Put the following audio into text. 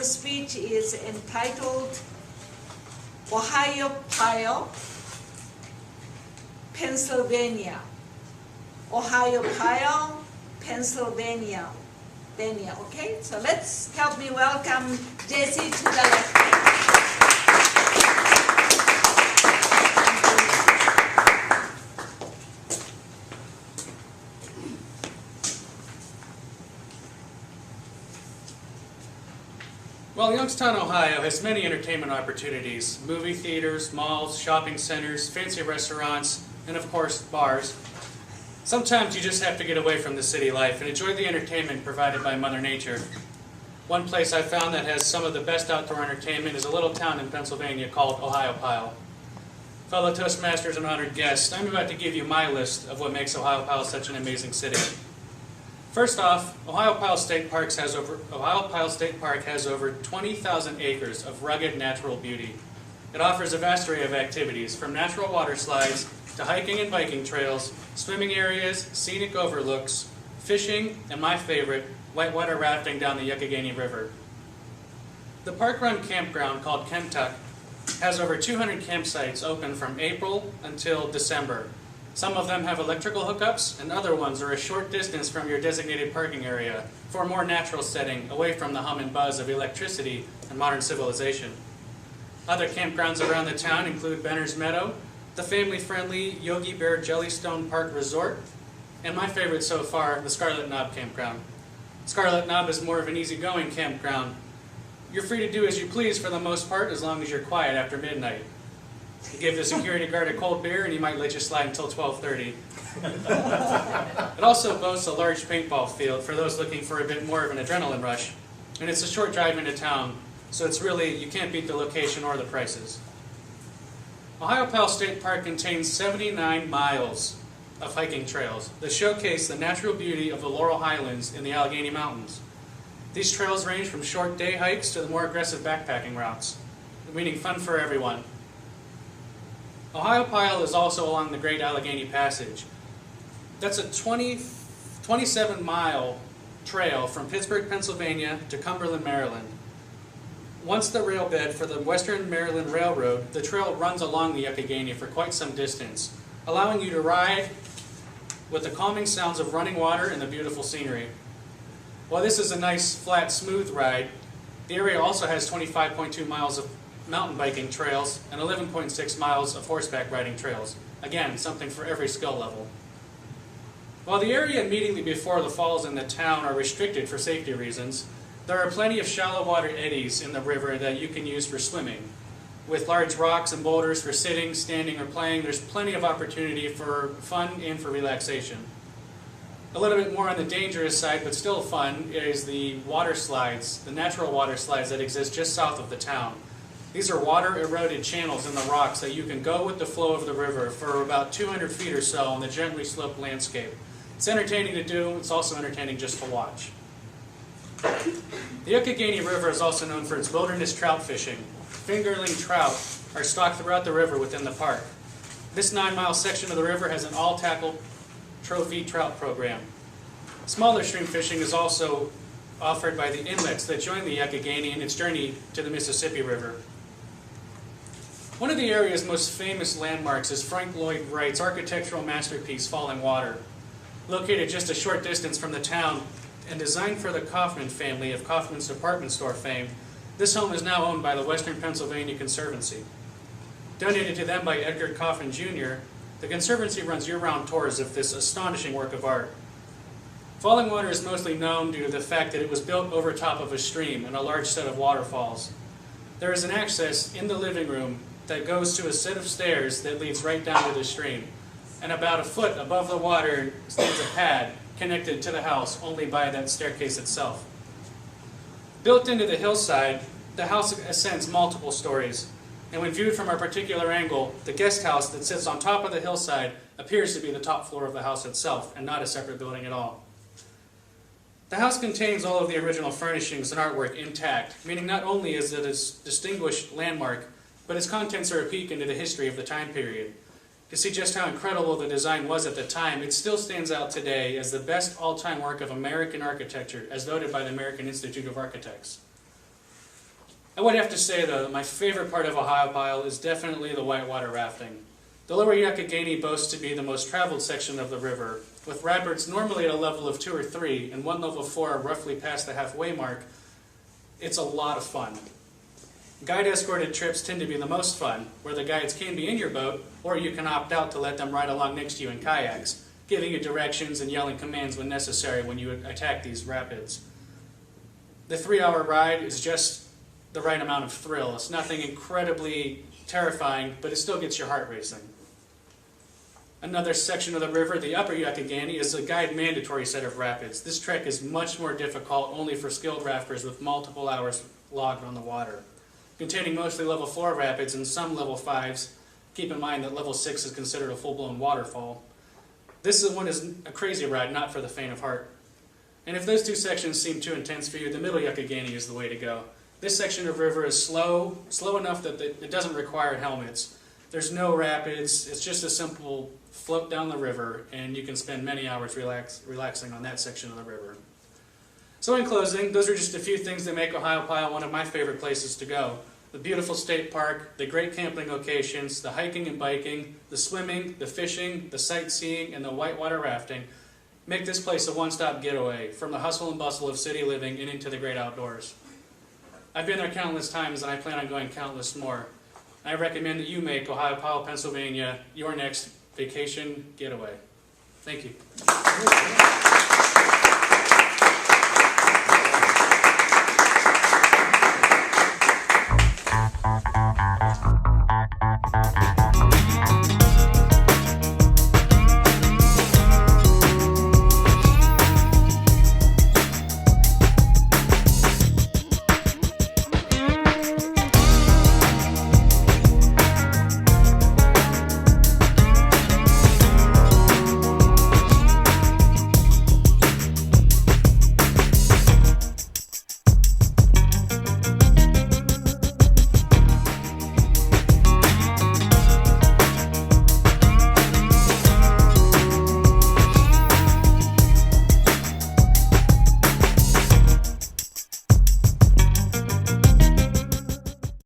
speech is entitled Ohioplye, Pennsylvania. Ohioplye, Pennsylvania. Okay, so let's help me welcome J.C. to the lecture. Well, Youngstown, Ohio has many entertainment opportunities: movie theaters, malls, shopping centers, fancy restaurants, and of course, bars. Sometimes you just have to get away from the city life and enjoy the entertainment provided by Mother Nature. One place I found that has some of the best outdoor entertainment is a little town in Pennsylvania called Ohioplye. Fellow Toastmasters and honored guests, I'm about to give you my list of what makes Ohioplye such an amazing city. First off, Ohioplye State Park has over 20,000 acres of rugged natural beauty. It offers a vast array of activities, from natural water slides to hiking and biking trails, swimming areas, scenic overlooks, fishing, and my favorite, whitewater rafting down the Youngstown River. The park-run campground called Kentuck has over 200 campsites open from April until December. Some of them have electrical hookups, and other ones are a short distance from your designated parking area for a more natural setting, away from the hum and buzz of electricity and modern civilization. Other campgrounds around the town include Benner's Meadow, the family-friendly Yogi Bear Jellystone Park Resort, and my favorite so far, the Scarlet Knob Campground. Scarlet Knob is more of an easygoing campground. You're free to do as you please for the most part, as long as you're quiet after midnight. You give the security guard a cold beer and he might let you slide until 12:30. It also boasts a large paintball field for those looking for a bit more of an adrenaline rush. And it's a short drive into town, so it's really, you can't beat the location or the prices. Ohioplye State Park contains 79 miles of hiking trails that showcase the natural beauty of the Laurel Highlands in the Allegheny Mountains. These trails range from short day hikes to the more aggressive backpacking routes, meaning fun for everyone. Ohioplye is also along the Great Allegheny Passage. That's a 27-mile trail from Pittsburgh, Pennsylvania to Cumberland, Maryland. Once the rail bed for the Western Maryland Railroad, the trail runs along the Youngstown for quite some distance, allowing you to ride with the calming sounds of running water and the beautiful scenery. While this is a nice, flat, smooth ride, the area also has 25.2 miles of mountain biking trails and 11.6 miles of horseback riding trails. Again, something for every skill level. While the area immediately before the falls in the town are restricted for safety reasons, there are plenty of shallow water eddies in the river that you can use for swimming. With large rocks and boulders for sitting, standing, or playing, there's plenty of opportunity for fun and for relaxation. A little bit more on the dangerous side, but still fun, is the water slides, the natural water slides that exist just south of the town. These are water-eroded channels in the rocks that you can go with the flow of the river for about 200 feet or so on the gently sloped landscape. It's entertaining to do, it's also entertaining just to watch. The Youngstown River is also known for its wilderness trout fishing. Fingerling trout are stocked throughout the river within the park. This 9-mile section of the river has an all-tackle trophy trout program. Smaller stream fishing is also offered by the inlets that join the Youngstown in its journey to the Mississippi River. One of the area's most famous landmarks is Frank Lloyd Wright's architectural masterpiece, Falling Water. Located just a short distance from the town and designed for the Kaufman family of Kaufman's department store fame, this home is now owned by the Western Pennsylvania Conservancy. Donated to them by Edgar Kaufman Jr., the Conservancy runs year-round tours of this astonishing work of art. Falling Water is mostly known due to the fact that it was built over top of a stream and a large set of waterfalls. There is an access in the living room that goes to a set of stairs that leads right down to the stream. And about a foot above the water stands a pad connected to the house only by that staircase itself. Built into the hillside, the house ascends multiple stories. And when viewed from a particular angle, the guest house that sits on top of the hillside appears to be the top floor of the house itself and not a separate building at all. The house contains all of the original furnishings and artwork intact, meaning not only is it a distinguished landmark, but its contents are a peek into the history of the time period. To see just how incredible the design was at the time, it still stands out today as the best all-time work of American architecture, as noted by the American Institute of Architects. I would have to say though, that my favorite part of Ohioplye is definitely the whitewater rafting. The lower Youghiogheny boasts to be the most traveled section of the river, with rapids normally at a level of 2 or 3 and one level 4 roughly past the halfway mark. It's a lot of fun. Guide-escorted trips tend to be the most fun, where the guides can be in your boat, or you can opt out to let them ride along next to you in kayaks, giving you directions and yelling commands when necessary when you attack these rapids. The 3-hour ride is just the right amount of thrill. It's nothing incredibly terrifying, but it still gets your heart racing. Another section of the river, the upper Youghiogheny, is a guide mandatory set of rapids. This trek is much more difficult only for skilled rafters with multiple hours logged on the water. Containing mostly level 4 rapids and some level 5s. Keep in mind that level 6 is considered a full-blown waterfall. This one is a crazy ride, not for the faint of heart. And if those two sections seem too intense for you, the middle Youghiogheny is the way to go. This section of river is slow enough that it doesn't require helmets. There's no rapids, it's just a simple float down the river, and you can spend many hours relaxing on that section of the river. So in closing, those are just a few things that make Ohioplye one of my favorite places to go. The beautiful state park, the great camping locations, the hiking and biking, the swimming, the fishing, the sightseeing, and the whitewater rafting make this place a one-stop getaway from the hustle and bustle of city living and into the great outdoors. I've been there countless times, and I plan on going countless more. I recommend that you make Ohioplye, Pennsylvania your next vacation getaway. Thank you.